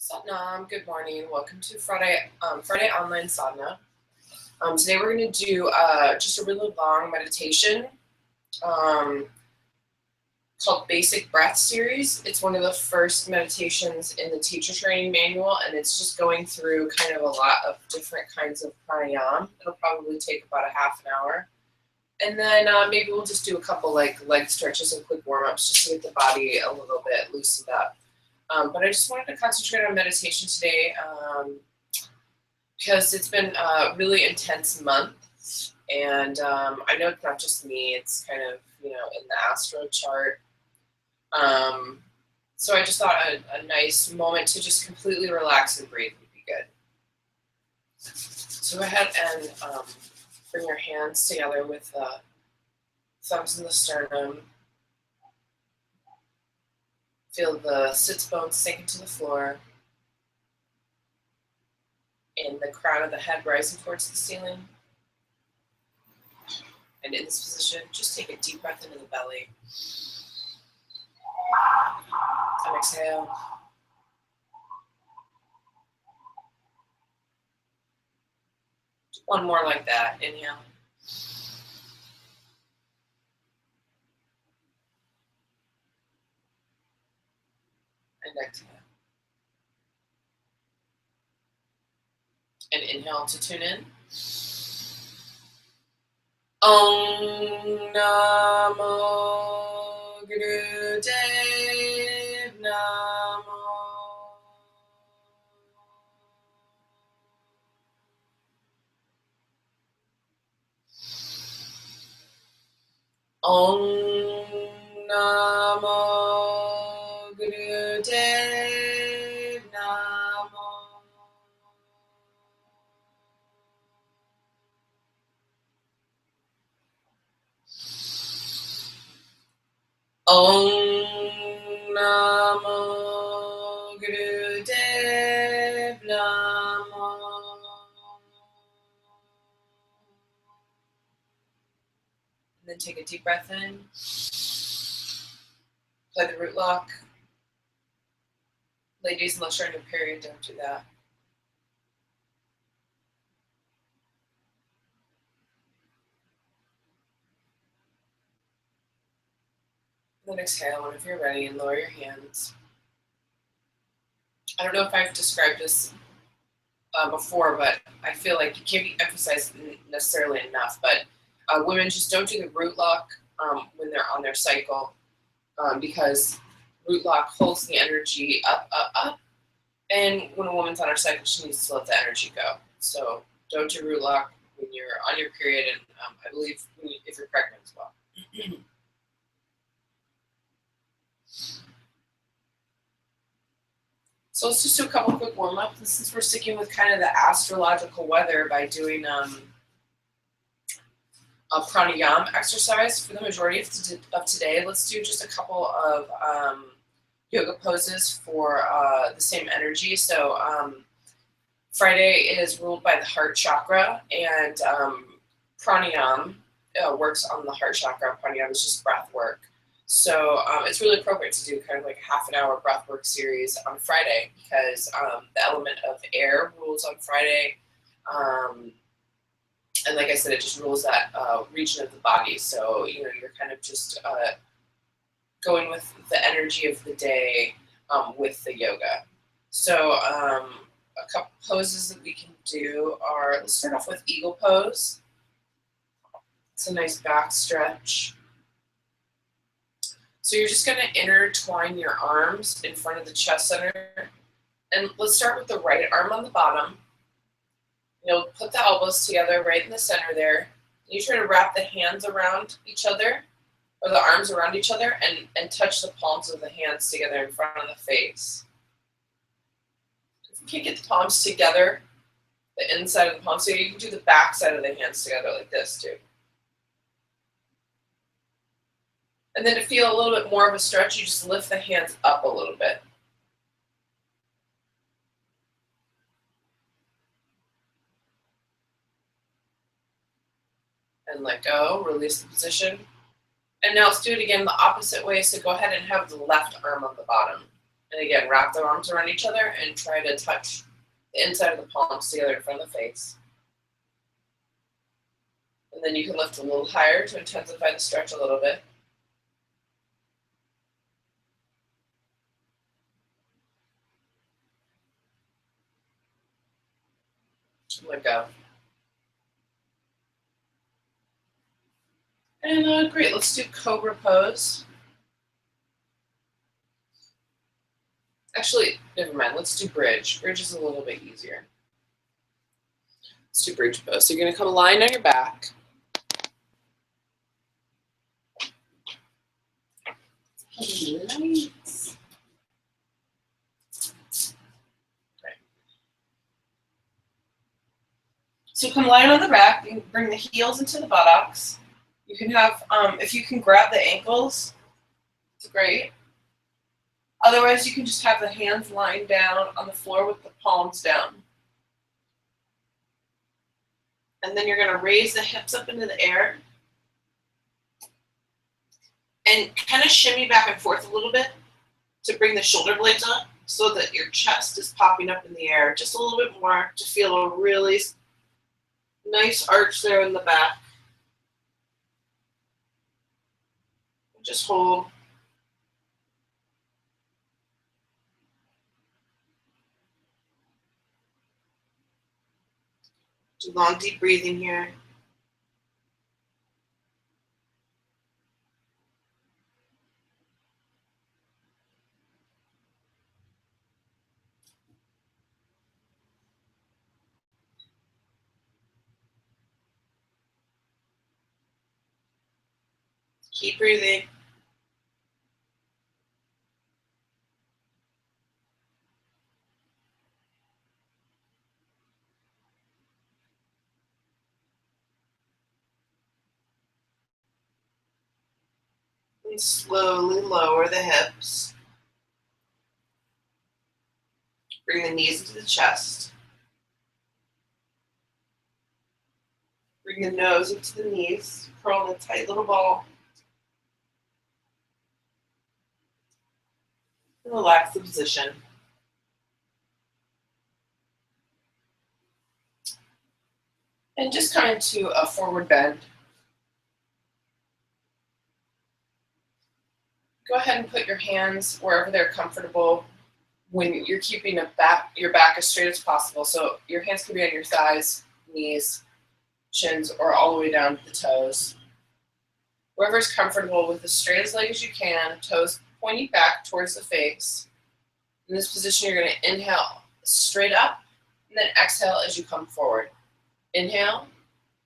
Satnam, good morning. Welcome to Friday Online Sadhana. Today we're going to do just a really long meditation called Basic Breath Series. It's one of the first meditations in the teacher training manual, and it's just going through kind of a lot of different kinds of pranayama. It'll probably take about a half an hour. And then maybe we'll just do a couple like leg stretches and quick warm-ups just to get the body a little bit loosened up. But I just wanted to concentrate on meditation today because it's been a really intense month, and I know it's not just me, it's kind of, in the astro chart. So I just thought a nice moment to just completely relax and breathe would be good. So go ahead and bring your hands together with the thumbs in the sternum. Feel the sits bones sink into the floor and the crown of the head rising towards the ceiling. And in this position, just take a deep breath into the belly. And exhale. One more like that. Inhale. And exhale. And inhale to tune in. Om Namo Gurudev Namo. Om Namo Gurudev Namo. Om Namo Gurudev Namo. And then take a deep breath in. Play the root lock. Ladies, unless you're in your period, don't do that. And then exhale whenever you're ready and lower your hands. I don't know if I've described this before, but I feel like it can't be emphasized necessarily enough. But women just don't do the root lock when they're on their cycle because root lock holds the energy up. And when a woman's on her cycle, she needs to let the energy go. So don't do root lock when you're on your period, and I believe if you're pregnant as well. So let's just do a couple quick warm-ups. And since we're sticking with kind of the astrological weather by doing a pranayama exercise for the majority of today, let's do just a couple of yoga poses for the same energy. So Friday is ruled by the heart chakra, and pranayama works on the heart chakra. Pranayama is just breath work. So it's really appropriate to do kind of like a half an hour breath work series on Friday because the element of air rules on Friday. And like I said, it just rules that region of the body. So, you're kind of just going with the energy of the day with the yoga. So a couple poses that we can do are, let's start off with eagle pose. It's a nice back stretch. So you're just going to intertwine your arms in front of the chest center. And let's start with the right arm on the bottom. Put the elbows together right in the center there. You try to wrap the hands around each other, or the arms around each other, and touch the palms of the hands together in front of the face. If you can't get the palms together, the inside of the palms, so you can do the back side of the hands together like this too. And then to feel a little bit more of a stretch, you just lift the hands up a little bit. And let go, release the position. And now let's do it again the opposite way. So go ahead and have the left arm on the bottom. And And again, wrap the arms around each other and try to touch the inside of the palms together in front of the face. And then you can lift a little higher to intensify the stretch a little bit. Let go. And great, let's do cobra pose. Actually, never mind, let's do bridge. Bridge is a little bit easier. Let's do bridge pose. So you're gonna come lying on your back. Nice. Right. So come lying on the back, you bring the heels into the buttocks. You can have, if you can grab the ankles, it's great. Otherwise, you can just have the hands lying down on the floor with the palms down. And then you're gonna raise the hips up into the air and kind of shimmy back and forth a little bit to bring the shoulder blades up so that your chest is popping up in the air just a little bit more to feel a really nice arch there in the back. Just hold. Do long, deep breathing here. Keep breathing. And slowly lower the hips. Bring the knees into the chest. Bring the nose into the knees. Curl in a tight little ball. And relax the position. And just come into a forward bend. Go ahead and put your hands wherever they're comfortable when you're keeping your back as straight as possible. So your hands can be on your thighs, knees, shins, or all the way down to the toes. Wherever's comfortable with as straight as leg as you can, toes pointing back towards the face. In this position, you're going to inhale straight up and then exhale as you come forward. Inhale,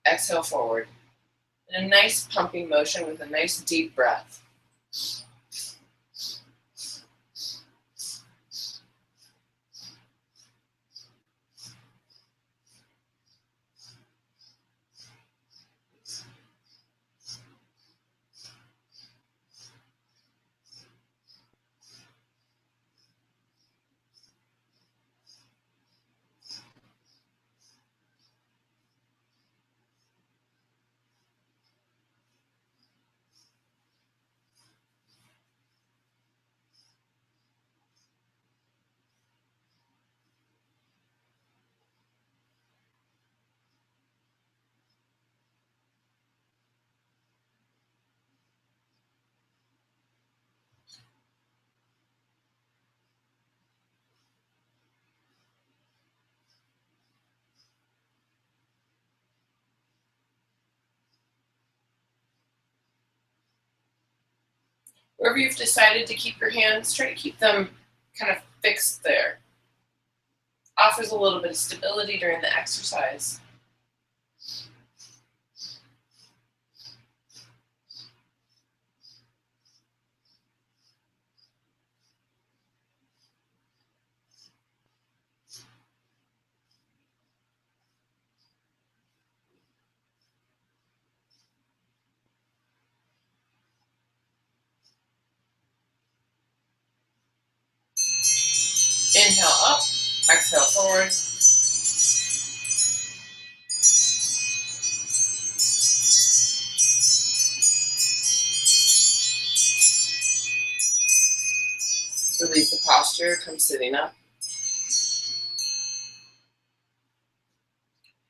exhale forward. And a nice pumping motion with a nice deep breath. Wherever you've decided to keep your hands, try to keep them kind of fixed there. Offers a little bit of stability during the exercise. Inhale up, exhale forward. Release the posture, come sitting up.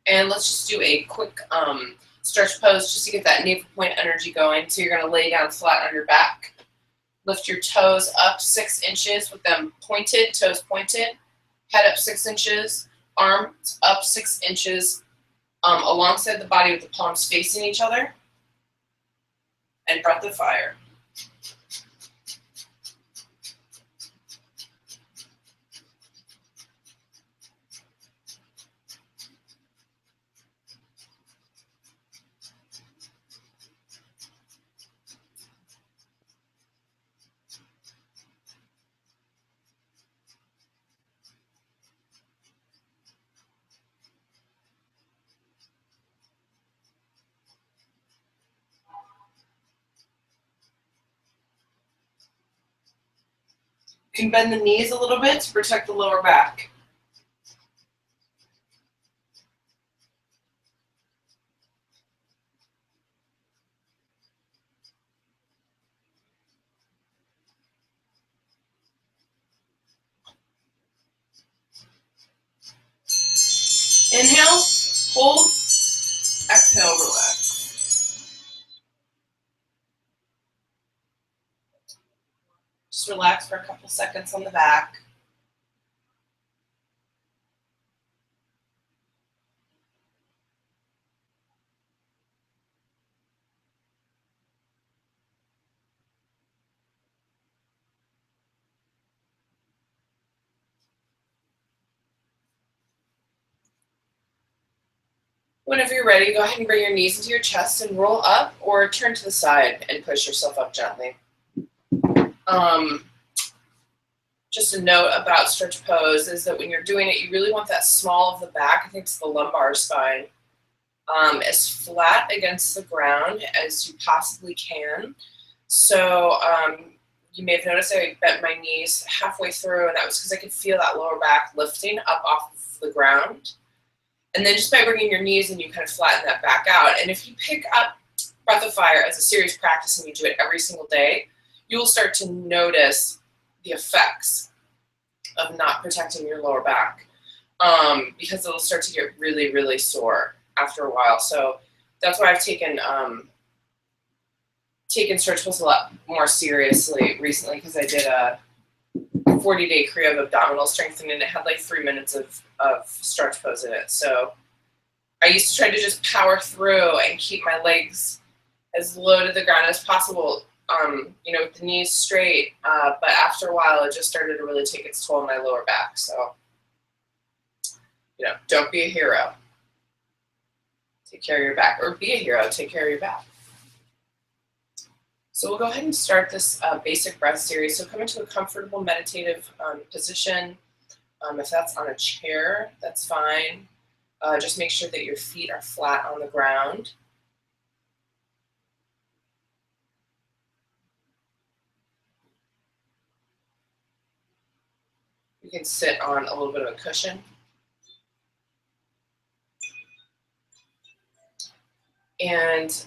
And let's just do a quick stretch pose just to get that navel point energy going. So you're going to lay down flat on your back. Lift your toes up 6 inches with them pointed, toes pointed. Head up 6 inches, arms up 6 inches alongside the body with the palms facing each other. And breath of fire. You can bend the knees a little bit to protect the lower back. Inhale, hold, exhale, relax. Just relax for a couple seconds on the back. Whenever you're ready, go ahead and bring your knees into your chest and roll up or turn to the side and push yourself up gently. Just a note about stretch pose is that when you're doing it, you really want that small of the back, I think it's the lumbar spine, as flat against the ground as you possibly can. So you may have noticed I bent my knees halfway through, and that was because I could feel that lower back lifting up off of the ground. And then just by bringing your knees in, you kind of flatten that back out. And if you pick up breath of fire as a serious practice and you do it every single day, you will start to notice the effects of not protecting your lower back, because it'll start to get really, really sore after a while. So that's why I've taken stretch pose a lot more seriously recently, because I did a 40-day Kriya abdominal strengthening, and it had like 3 minutes of stretch pose in it. So I used to try to just power through and keep my legs as low to the ground as possible, with the knees straight. But after a while, it just started to really take its toll on my lower back. So, don't be a hero. Take care of your back. Or be a hero. Take care of your back. So we'll go ahead and start this basic breath series. So come into a comfortable meditative position. If that's on a chair, that's fine. Just make sure that your feet are flat on the ground. You can sit on a little bit of a cushion. And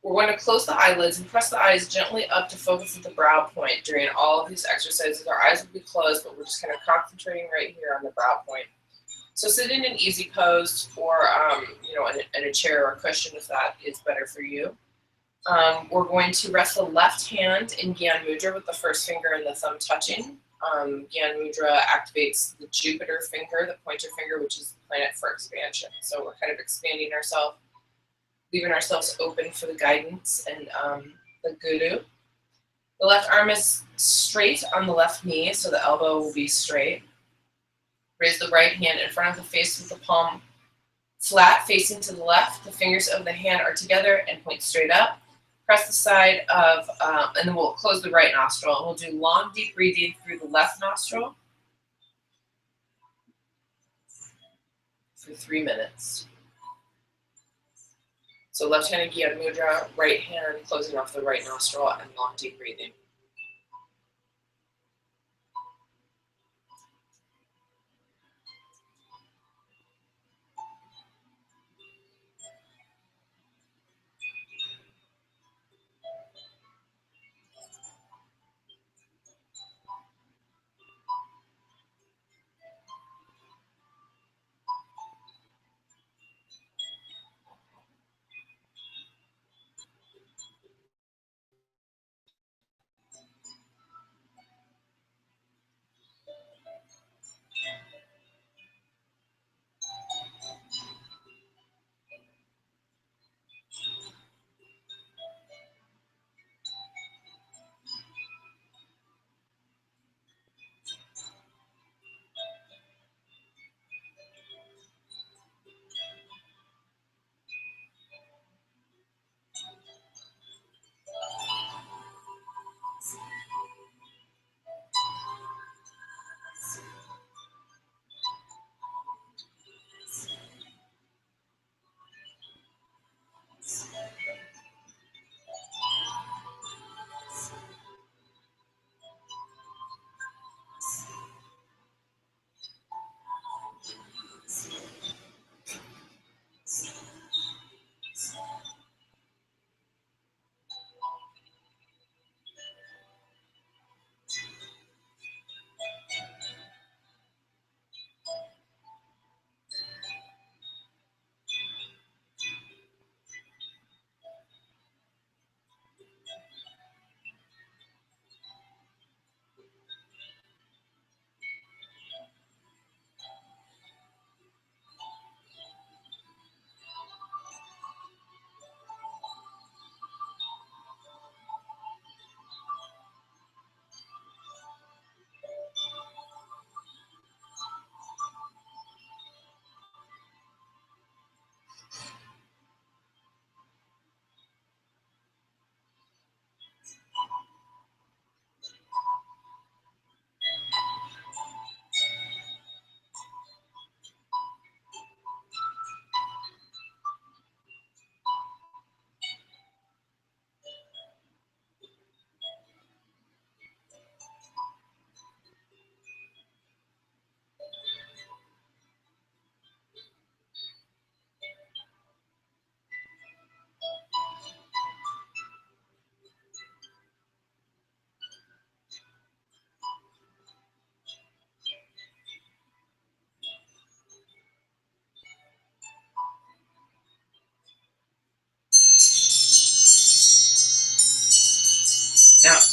we're going to close the eyelids and press the eyes gently up to focus at the brow point during all of these exercises. Our eyes will be closed, but we're just kind of concentrating right here on the brow point. So sit in an easy pose, or in a chair or a cushion if that is better for you. We're going to rest the left hand in Gyan Mudra with the first finger and the thumb touching. Gyan Mudra activates the Jupiter finger, the pointer finger, which is the planet for expansion. So we're kind of expanding ourselves, leaving ourselves open for the guidance and the guru. The left arm is straight on the left knee, so the elbow will be straight. Raise the right hand in front of the face with the palm flat, facing to the left. The fingers of the hand are together and point straight up. Press the side of, and then we'll close the right nostril. And we'll do long, deep breathing through the left nostril for 3 minutes. So left-handed Gyan Mudra, right hand closing off the right nostril, and long, deep breathing.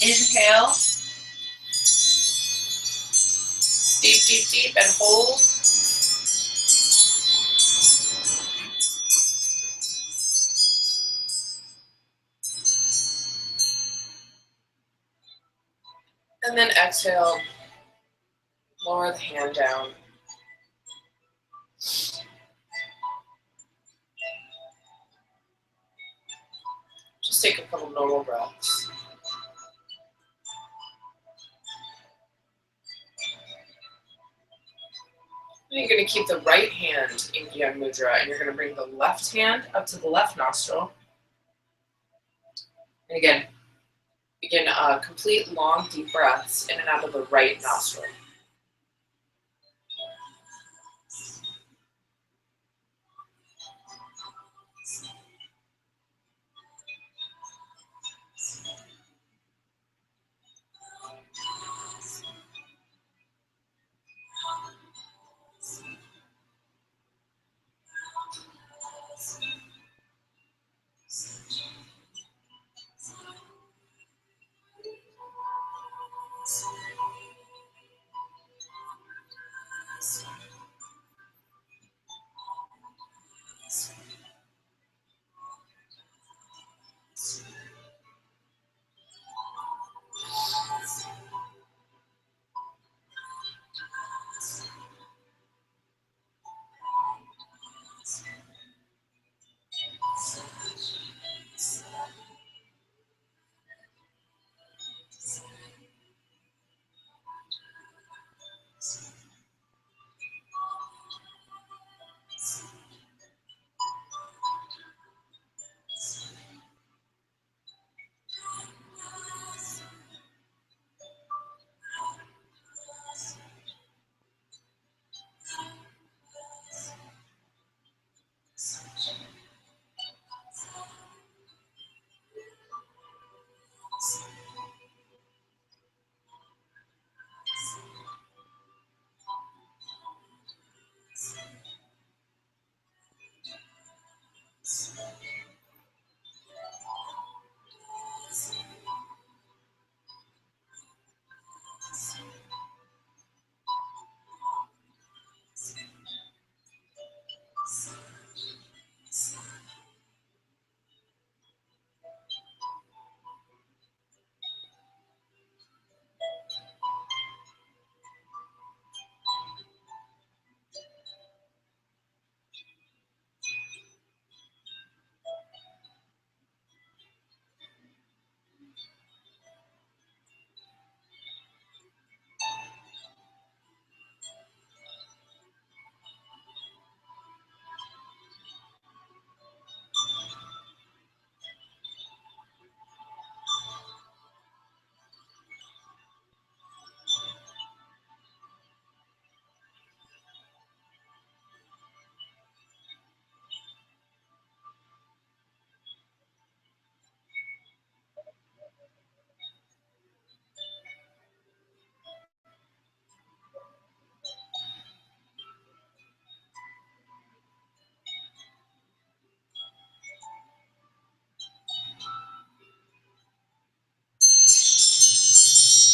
Inhale. Deep, deep, deep, and hold. And then exhale, lower the hand down. Just take a couple normal breaths. And you're going to keep the right hand in Gyan Mudra, and you're going to bring the left hand up to the left nostril. And again, begin complete long, deep breaths in and out of the right nostril.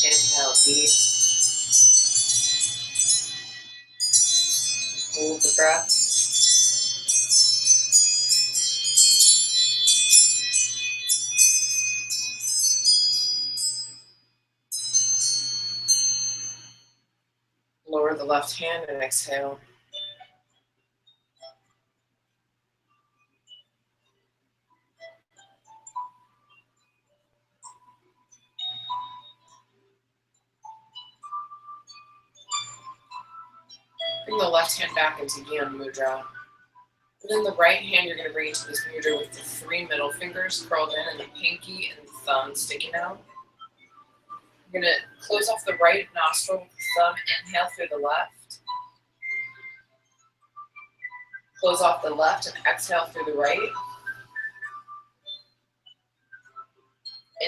Inhale deep. Hold the breath. Lower the left hand and exhale. Bring the left hand back into Gyan Mudra. And then the right hand, you're going to bring into this mudra with the 3 middle fingers curled in and the pinky and the thumb sticking out. You're going to close off the right nostril with the thumb. Inhale through the left. Close off the left and exhale through the right.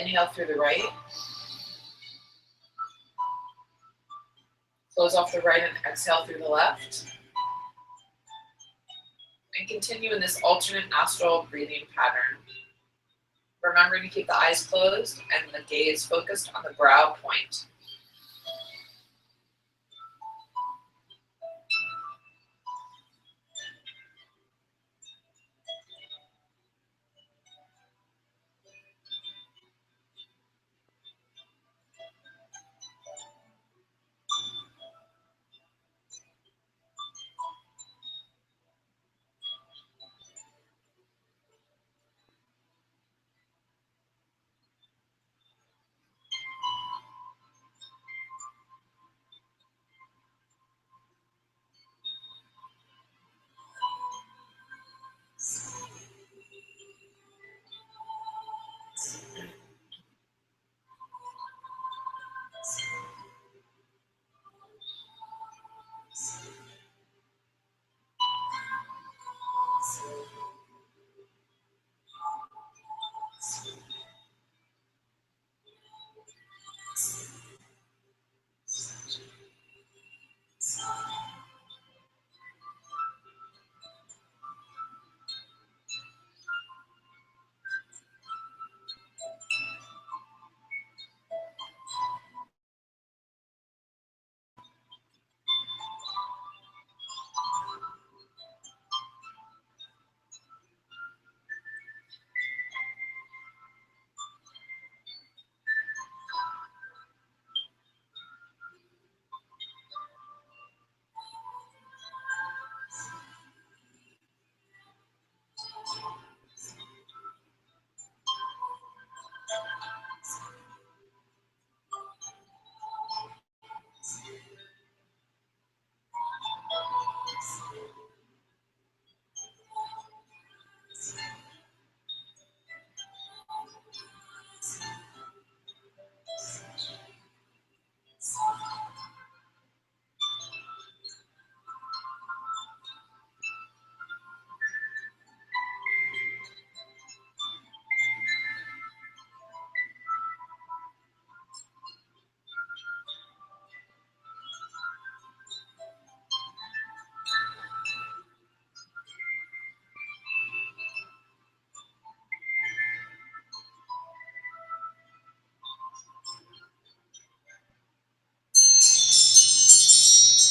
Inhale through the right. Close off the right and exhale through the left. And continue in this alternate nostril breathing pattern. remembering to keep the eyes closed and the gaze focused on the brow point.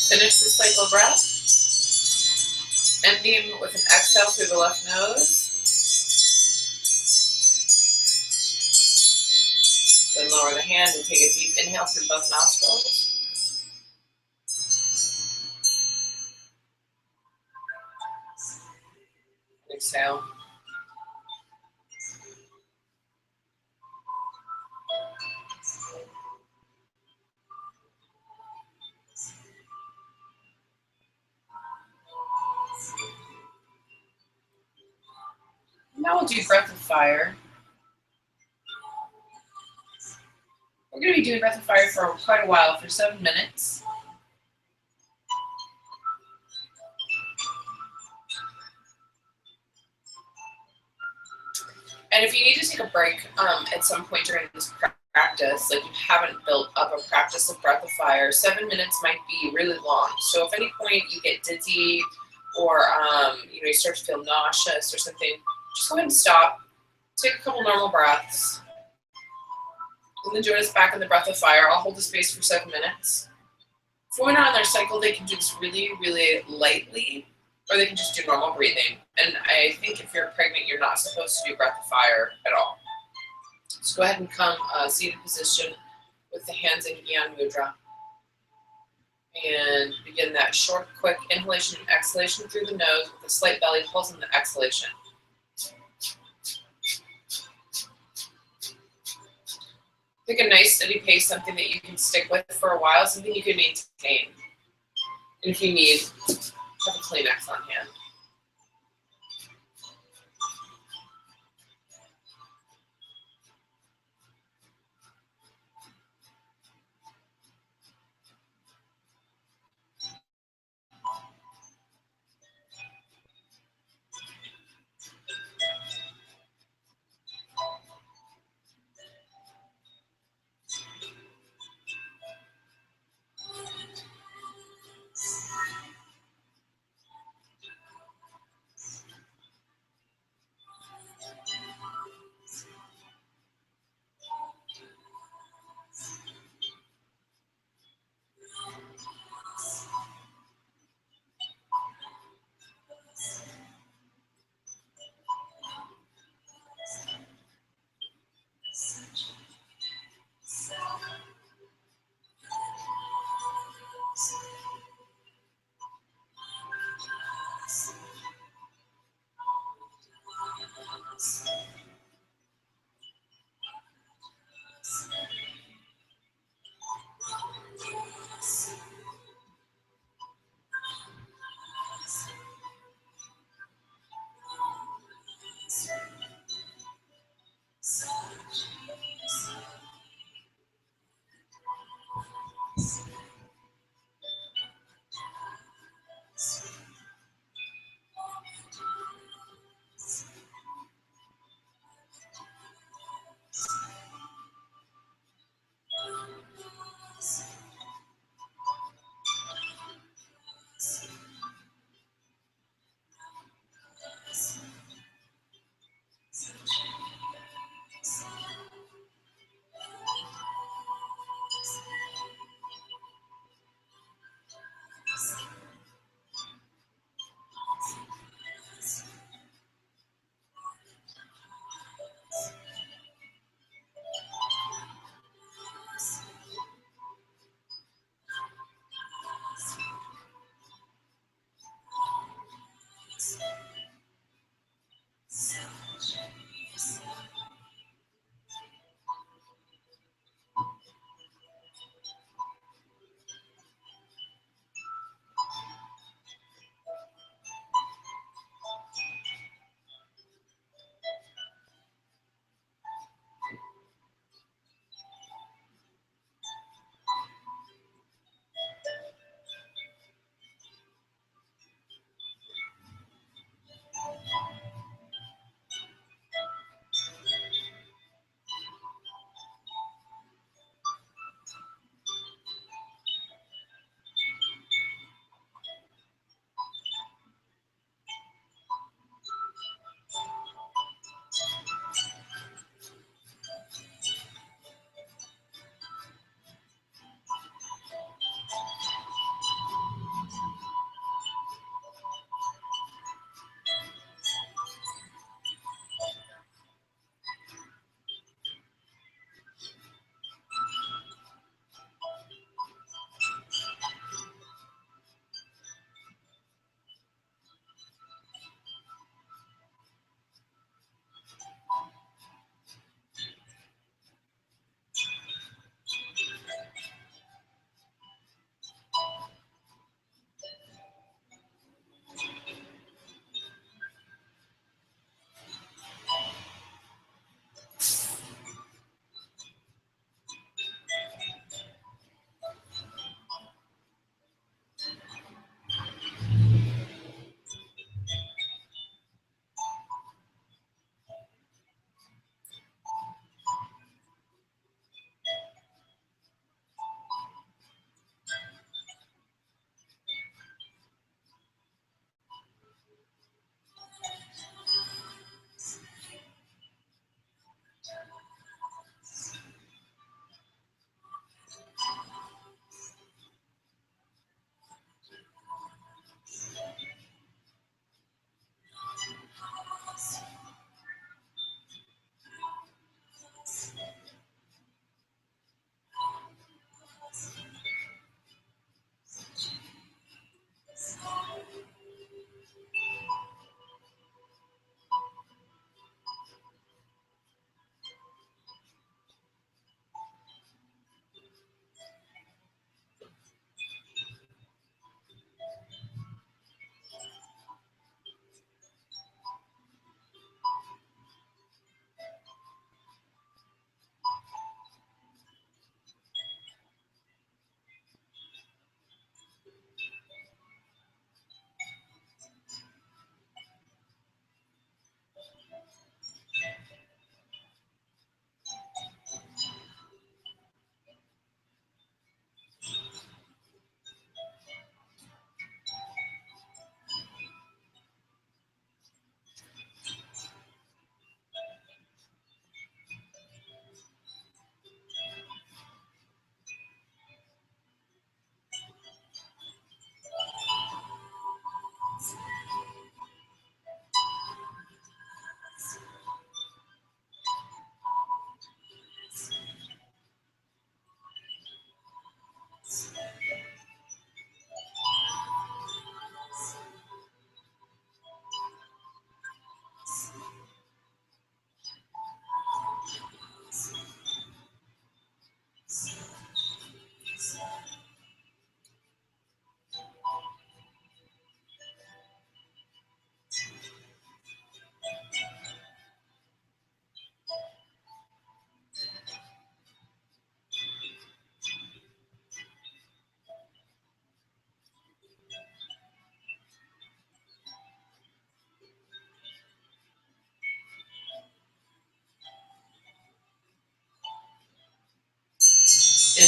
Finish the cycle breath, ending with an exhale through the left nose. Then lower the hand and take a deep inhale through both nostrils. Exhale. Now we'll do breath of fire. We're going to be doing breath of fire for quite a while, for 7 minutes. And if you need to take a break at some point during this practice, like you haven't built up a practice of breath of fire, 7 minutes might be really long. So if at any point you get dizzy or you start to feel nauseous or something, just go ahead and stop. Take a couple normal breaths. And then join us back in the breath of fire. I'll hold the space for 7 minutes. If women are on their cycle, they can do this really, really lightly, or they can just do normal breathing. And I think if you're pregnant, you're not supposed to do breath of fire at all. So go ahead and come seated position with the hands in Gyan Mudra. And begin that short, quick inhalation and exhalation through the nose with a slight belly pulse in the exhalation. Pick a nice steady pace, something that you can stick with for a while, something you can maintain. And if you need, have a Kleenex on hand.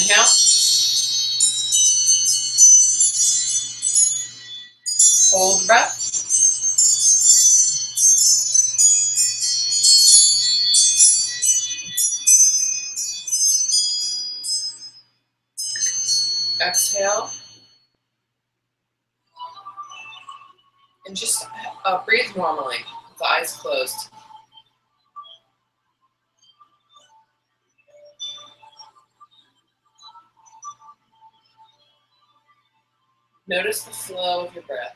Inhale. Hold the breath. Exhale. And just breathe normally with the eyes closed. Notice the flow of your breath.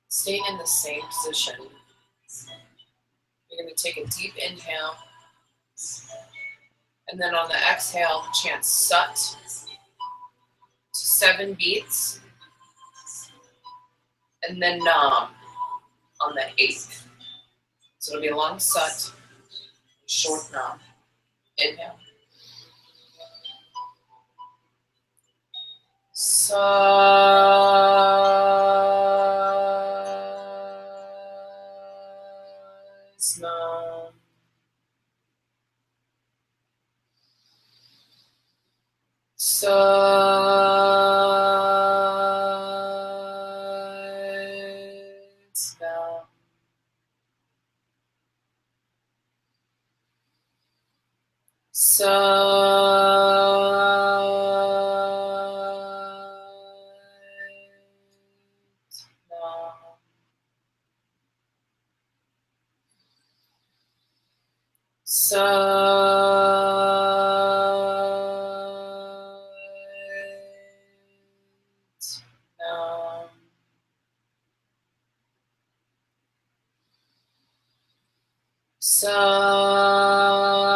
Staying in the same position. You're going to take a deep inhale, and then on the exhale, chant Sat to 7 beats, and then Nam on the 8th. So it'll be a long Sat, short Nam. Inhale. Nam. Sat.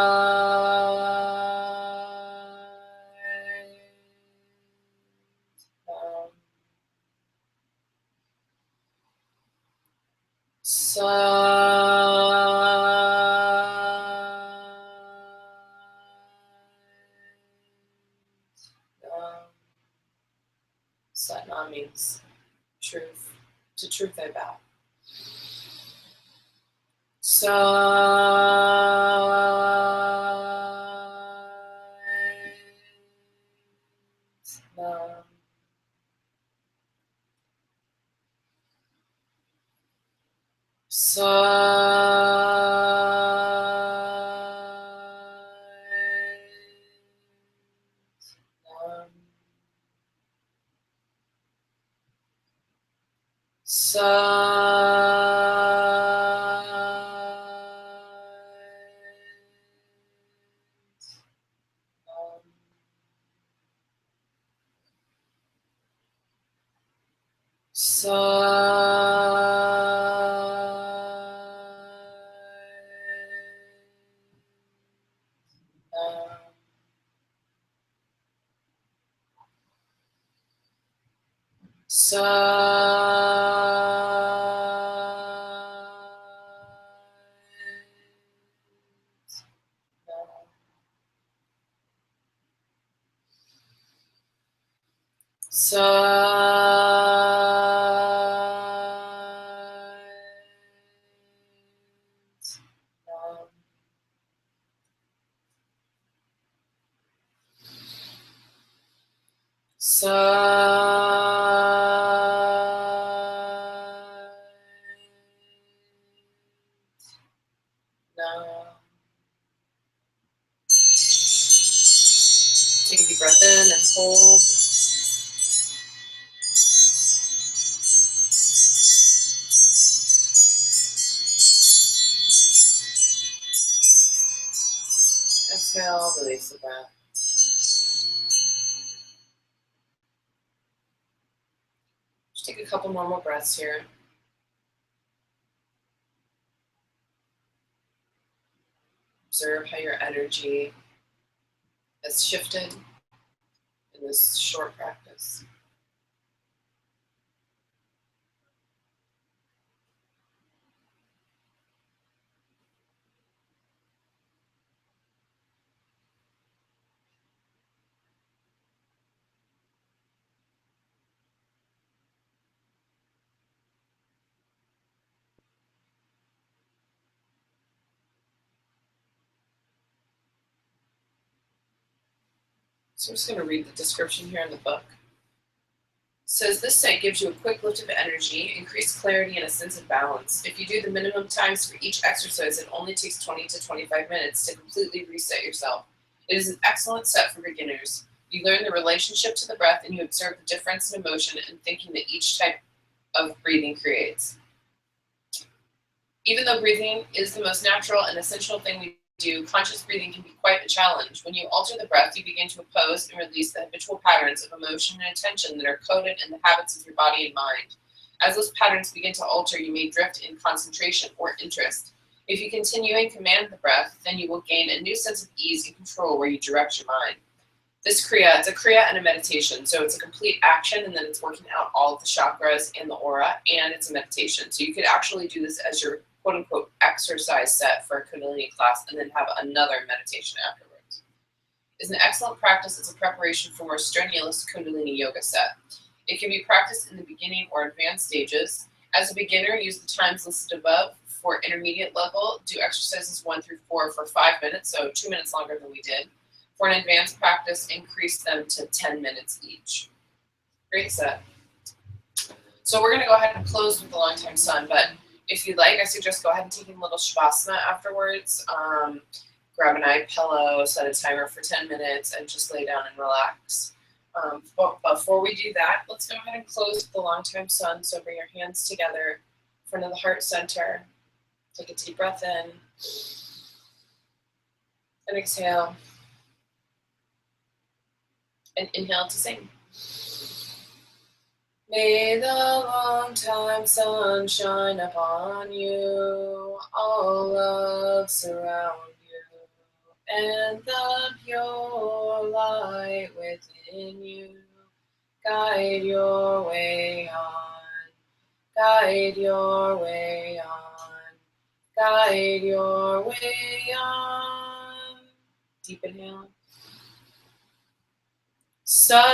Satnam means truth. To truth I bow. Take a deep breath in and hold. Exhale, release the breath. Just take a couple normal breaths here. Observe how your energy has shifted in this short practice. So I'm just going to read the description here in the book. It says, this site gives you a quick lift of energy, increased clarity, and a sense of balance. If you do the minimum times for each exercise, it only takes 20 to 25 minutes to completely reset yourself. It is an excellent set for beginners. You learn the relationship to the breath, and you observe the difference in emotion and thinking that each type of breathing creates. Even though breathing is the most natural and essential thing we do, conscious breathing can be quite a challenge. When you alter the breath, you begin to oppose and release the habitual patterns of emotion and attention that are coded in the habits of your body and mind. As those patterns begin to alter, you may drift in concentration or interest. If you continue and command the breath, then you will gain a new sense of ease and control where you direct your mind. This Kriya, it's a Kriya and a meditation, so it's a complete action, and then it's working out all of the chakras and the aura, and it's a meditation. So you could actually do this as your quote-unquote exercise set for a Kundalini class and then have another meditation afterwards. It's an excellent practice as a preparation for more strenuous Kundalini yoga set. It can be practiced in the beginning or advanced stages. As a beginner, use the times listed above. For intermediate level, do exercises 1 through 4 for 5 minutes, so 2 minutes longer than we did. For an advanced practice, increase them to 10 minutes each. Great set. So we're going to go ahead and close with the long time sun, but if you'd like, I suggest go ahead and take a little shavasana afterwards. Grab an eye pillow, set a timer for 10 minutes, and just lay down and relax. But before we do that, let's go ahead and close with the long time sun. So bring your hands together in front of the heart center. Take a deep breath in and exhale. And inhale to sing. May the long time sun shine upon you, all love surround you, and the pure light within you guide your way on, guide your way on. Guide your way on. Deep inhale. Satnam.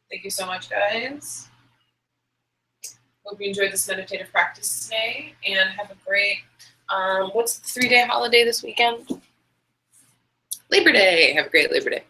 Thank you so much, guys. Hope you enjoyed this meditative practice today, and have a great, what's the 3-day holiday this weekend? Labor Day. Have a great Labor Day.